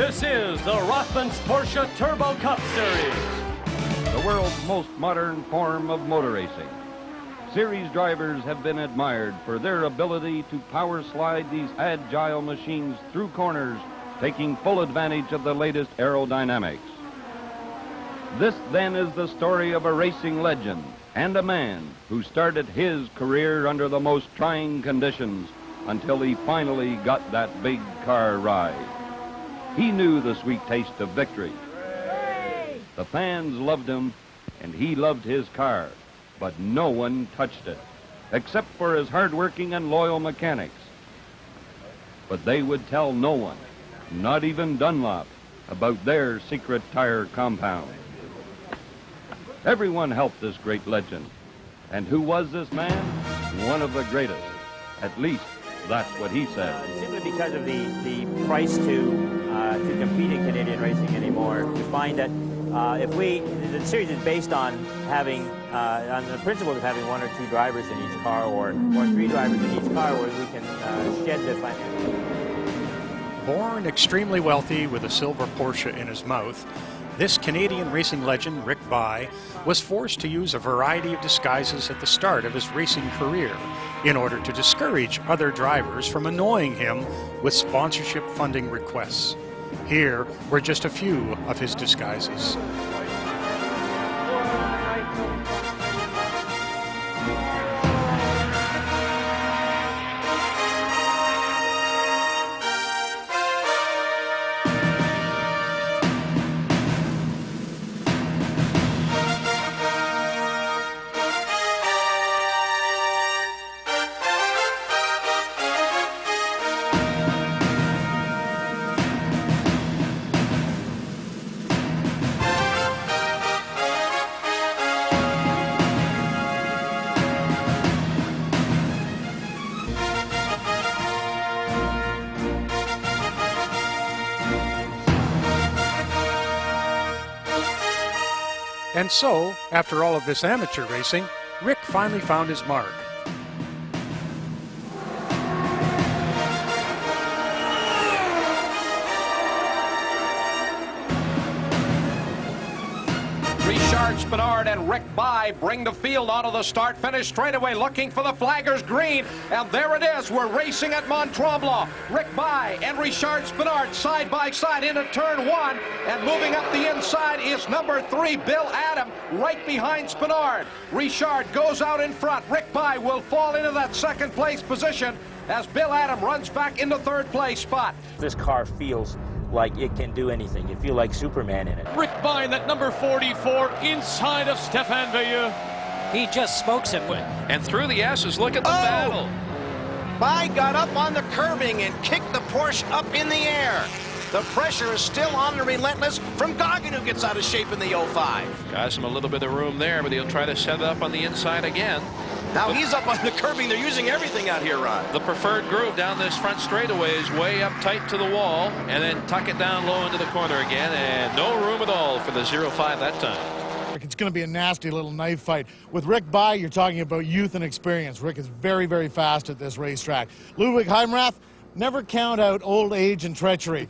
This is the Rothmans Porsche Turbo Cup Series, the world's most modern form of motor racing. Series drivers have been admired for their ability to power slide these agile machines through corners, taking full advantage of the latest aerodynamics. This then is the story of a racing legend and a man who started his career under the most trying conditions until he finally got that big car ride. He knew the sweet taste of victory. The fans loved him, and he loved his car, but no one touched it, except for his hard-working and loyal mechanics. But they would tell no one, not even Dunlop, about their secret tire compound. Everyone helped this great legend. And who was this man? One of the greatest. At least, that's what he said. Simply because of the price to compete in Canadian racing anymore, we find that the series is based on having, on the principle of having one or two drivers in each car, or three drivers in each car, where we can shed the financial. Born extremely wealthy with a silver Porsche in his mouth, this Canadian racing legend, Rick Bye, was forced to use a variety of disguises at the start of his racing career in order to discourage other drivers from annoying him with sponsorship funding requests. Here were just a few of his disguises. And so, after all of this amateur racing, Rick finally found his mark. Richard Spenard and Rick Bye bring the field onto the start-finish straightaway, looking for the flagger's green. And there it is. We're racing at Mont-Tremblant. Rick Bye and Richard Spenard side by side into turn one. And moving up the inside is number 3, Bill Adam, right behind Spenard. Richard goes out in front. Rick Bye will fall into that second-place position as Bill Adam runs back into third-place spot. This car feels like it can do anything. You feel like Superman in it. Rick Bye in that number 44 inside of Stefan Bayeux. He just smokes him. And through the S's, look at the battle. Bye got up on the curbing and kicked the Porsche up in the air. The pressure is still on the relentless from Goggin, who gets out of shape in the 05. Got him a little bit of room there, but he'll try to set it up on the inside again. Now he's up on the curbing. They're using everything out here, Ron. The preferred groove down this front straightaway is way up tight to the wall, and then tuck it down low into the corner again, and no room at all for the 05 that time. It's going to be a nasty little knife fight. With Rick Bye, you're talking about youth and experience. Rick is very, very fast at this racetrack. Ludwig Heimrath, never count out old age and treachery.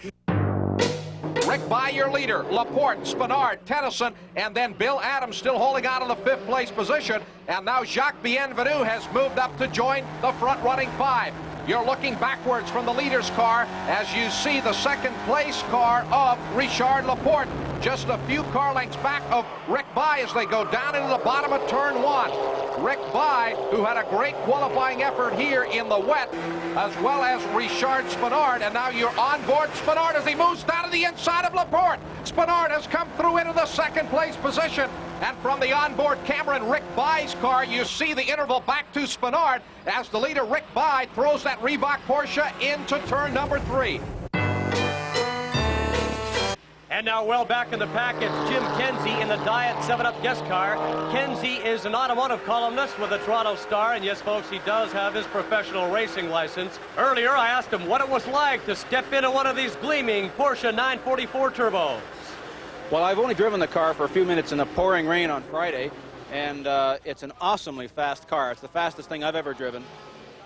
Rick Bye, your leader. Laporte, Spenard, Tennyson, and then Bill Adams still holding on to the 5th place position. And now Jacques Bienvenu has moved up to join the front-running 5. You're looking backwards from the leader's car as you see the second-place car of Richard Laporte. Just a few car lengths back of Rick Bye as they go down into the bottom of turn 1. Rick Bye, who had a great qualifying effort here in the wet, as well as Richard Spenard. And now you're on board Spenard as he moves down to the inside of Laporte. Spenard has come through into the second-place position. And from the onboard camera in Rick Bye's car, you see the interval back to Spenard as the leader, Rick Bye, throws that Reebok Porsche into turn number 3. And now well back in the pack, it's Jim Kenzie in the Diet 7-Up guest car. Kenzie is an automotive columnist with the Toronto Star, and yes, folks, he does have his professional racing license. Earlier, I asked him what it was like to step into one of these gleaming Porsche 944 turbos. Well, I've only driven the car for a few minutes in the pouring rain on Friday, and it's an awesomely fast car. It's the fastest thing I've ever driven.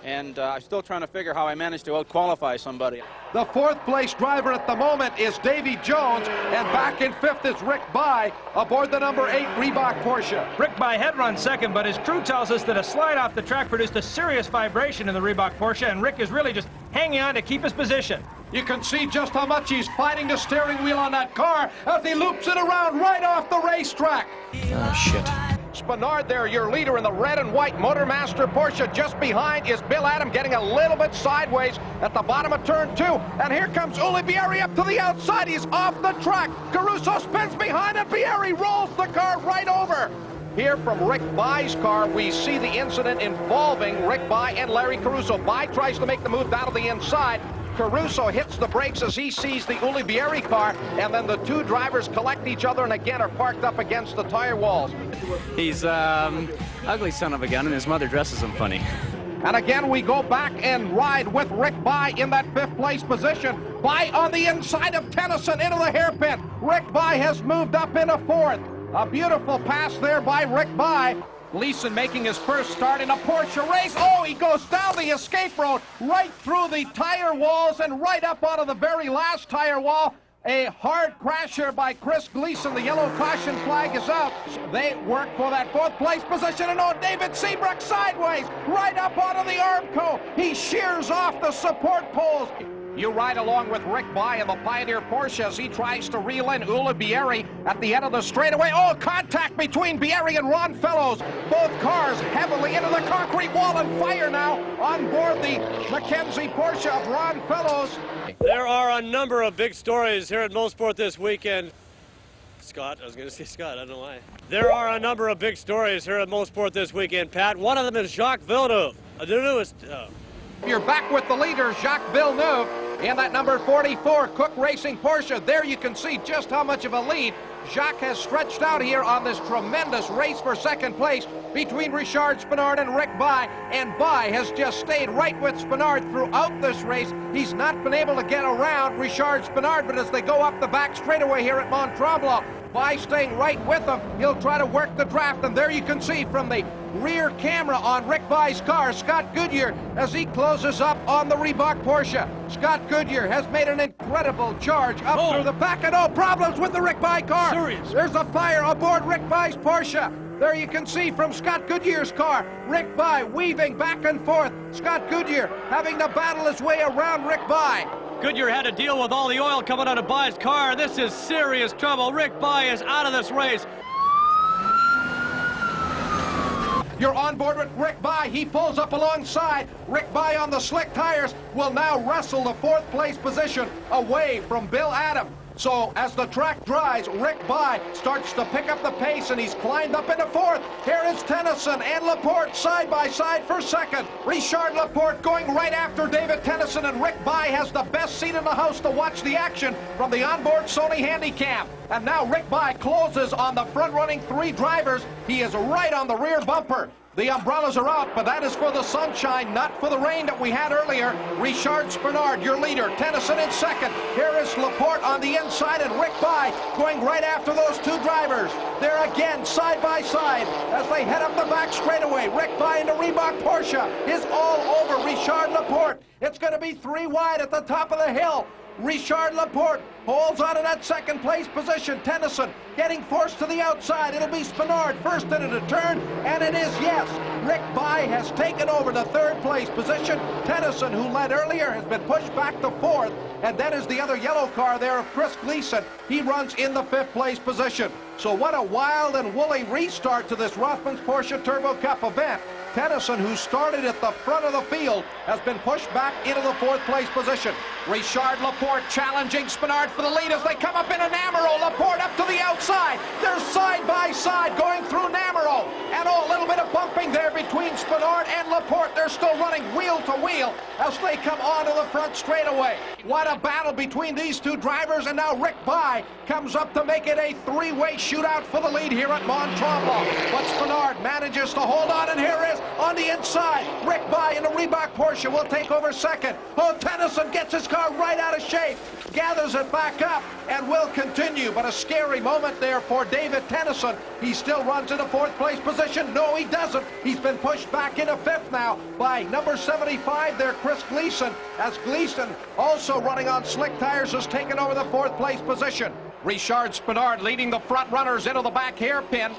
and I'm still trying to figure how I managed to out-qualify somebody. The fourth place driver at the moment is Davy Jones, and back in fifth is Rick Bye aboard the number 8 Reebok Porsche. Rick Bye had run second, but his crew tells us that a slide off the track produced a serious vibration in the Reebok Porsche, and Rick is really just hanging on to keep his position. You can see just how much he's fighting the steering wheel on that car as he loops it around right off the racetrack. Oh, shit. Spinard there, your leader in the red and white Motormaster Porsche. Just behind is Bill Adam, getting a little bit sideways at the bottom of turn 2. And here comes Uli Bieri up to the outside. He's off the track. Caruso spins behind and Bieri rolls the car right over. Here from Rick Bye's car, we see the incident involving Rick Bye and Larry Caruso. Bye tries to make the move down to the inside. Caruso hits the brakes as he sees the Uli Bieri car, and then the two drivers collect each other and again are parked up against the tire walls. He's ugly son of a gun, and his mother dresses him funny. And again, we go back and ride with Rick Bye in that 5th place position. Bye on the inside of Tennyson into the hairpin. Rick Bye has moved up into 4th. A beautiful pass there by Rick Bye. Gleason making his first start in a Porsche race. Oh, he goes down the escape road, right through the tire walls and right up onto the very last tire wall. A hard crash here by Chris Gleason. The yellow caution flag is out. They work for that 4th place position, and on David Seabrook sideways, right up onto the Armco. He shears off the support poles. You ride along with Rick Bye in the Pioneer Porsche as he tries to reel in Uli Bieri at the end of the straightaway. Oh, contact between Bieri and Ron Fellows. Both cars heavily into the concrete wall and fire now on board the Mackenzie Porsche of Ron Fellows. There are a number of big stories here at Mosport this weekend. Scott, I was going to say Scott, I don't know why. There are a number of big stories here at Mosport this weekend, Pat. One of them is Jacques Villeneuve, the newest... You're back with the leader, Jacques Villeneuve, in that number 44 Cook Racing Porsche. There you can see just how much of a lead Jacques has stretched out here on this tremendous race for second place between Richard Spinard and Rick Bye. And Bye has just stayed right with Spinard throughout this race. He's not been able to get around Richard Spinard, but as they go up the back straightaway here at Mont Tremblant, Bye staying right with him. He'll try to work the draft, and there you can see from the rear camera on Rick Bye's car, Scott Goodyear, as he closes up on the Reebok Porsche. Scott Goodyear has made an incredible charge up through the back, and no problems with the Rick Bye car. Serious. There's a fire aboard Rick Bye's Porsche. There you can see from Scott Goodyear's car, Rick Bye weaving back and forth. Scott Goodyear having to battle his way around Rick Bye. Goodyear had to deal with all the oil coming out of Bye's car. This is serious trouble. Rick Bye is out of this race. You're on board with Rick Bye. He pulls up alongside. Rick Bye on the slick tires will now wrestle the 4th place position away from Bill Adam. So as the track dries, Rick Bye starts to pick up the pace, and he's climbed up into 4th. Here is Tennyson and Laporte side by side for 2nd. Richard Laporte going right after David Tennyson, and Rick Bye has the best seat in the house to watch the action from the onboard Sony Handycam. And now Rick Bye closes on the front-running 3 drivers. He is right on the rear bumper. The umbrellas are out, but that is for the sunshine, not for the rain that we had earlier. Richard Spinard, your leader. Tennyson in 2nd. Here is Laporte on the inside, and Rick Bye going right after those 2 drivers. They're again side by side as they head up the back straightaway. Rick Bye into Reebok Porsche is all over Richard Laporte. It's going to be 3 wide at the top of the hill. Richard Laporte holds on to that 2nd place position. Tennyson getting forced to the outside. It'll be Spinard first into the turn, and it is, yes, Rick Bye has taken over the 3rd place position. Tennyson, who led earlier, has been pushed back to 4th, and then is the other yellow car there of Chris Gleason. He runs in the 5th place position. So what a wild and woolly restart to this Rothmans Porsche Turbo Cup event. Tennyson, who started at the front of the field, has been pushed back into the 4th place position. Richard Laporte challenging Spinard for the lead as they come up in a Namaro. Laporte up to the outside. They're side by side going through Namaro. And a little bit of bumping there between Spinard and Laporte. They're still running wheel to wheel as they come onto the front straightaway. What a battle between these 2 drivers, and now Rick Bye comes up to make it a 3-way shootout for the lead here at Mont Tremblant. But Spinard manages to hold on, and here is on the inside Rick Bye into Reebok Porsche will take over second. Oh, Tennyson gets his car right out of shape, gathers it back up, and will continue. But a scary moment there for David Tennyson. He still runs into fourth place position. No, he doesn't. He's been pushed back into fifth now by number 75 there, Chris Gleason, as Gleason, also running on slick tires, has taken over the fourth place position. Richard Spenard leading the front runners into the back hairpin.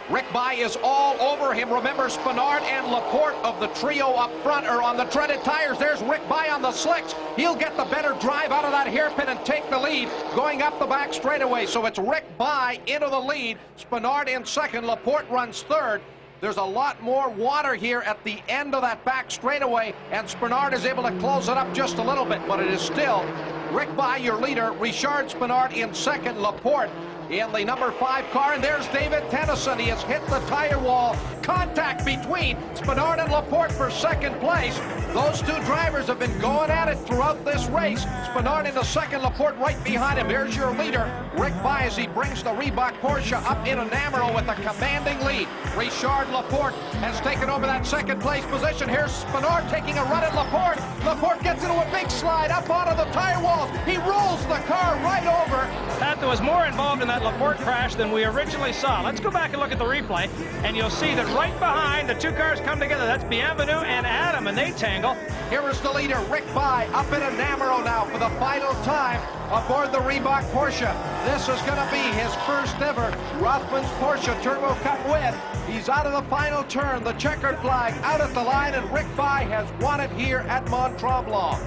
Rick Bye is all over him. Remember, Spenard and Laporte of the trio up front are on the treaded tires. There's Rick Bye on the slicks. He'll get the better drive out of that hairpin and take the lead going up the back straightaway. So it's Rick Bye into the lead. Spenard in second. Laporte runs third. There's a lot more water here at the end of that back straightaway, and Spenard is able to close it up just a little bit, but it is still Rick Bye, your leader, Richard Spenard in second, Laporte in the number 5 car, and there's David Tennyson. He has hit the tire wall. Contact between Spenard and Laporte for second place. Those two drivers have been going at it throughout this race. Spenard into second, Laporte right behind him. Here's your leader, Rick Bye, as he brings the Reebok Porsche up into Namaro with a commanding lead. Richard Laporte has taken over that second place position. Here's Spenard taking a run at Laporte. Laporte gets into a big slide up onto the tire walls. He rolls the car right over. Pat, there was more involved in that Laporte crash than we originally saw. Let's go back and look at the replay, and you'll see that right behind the two cars come together. That's Bienvenu and Adam, and they tangle. Here is the leader, Rick Bye, up into Namaro now for the final time aboard the Reebok Porsche. This is going to be his first ever Rothmans Porsche Turbo Cup win. He's out of the final turn, the checkered flag out at the line, and Rick Bye has won it here at Mont Tremblant.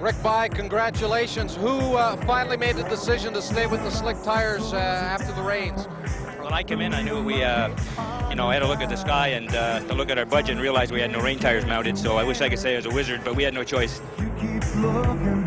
Rick Bye, congratulations. Who finally made the decision to stay with the slick tires after the rains? When I came in, I knew we, I had a look at the sky and to look at our budget and realized we had no rain tires mounted. So I wish I could say I was a wizard, but we had no choice. You keep looking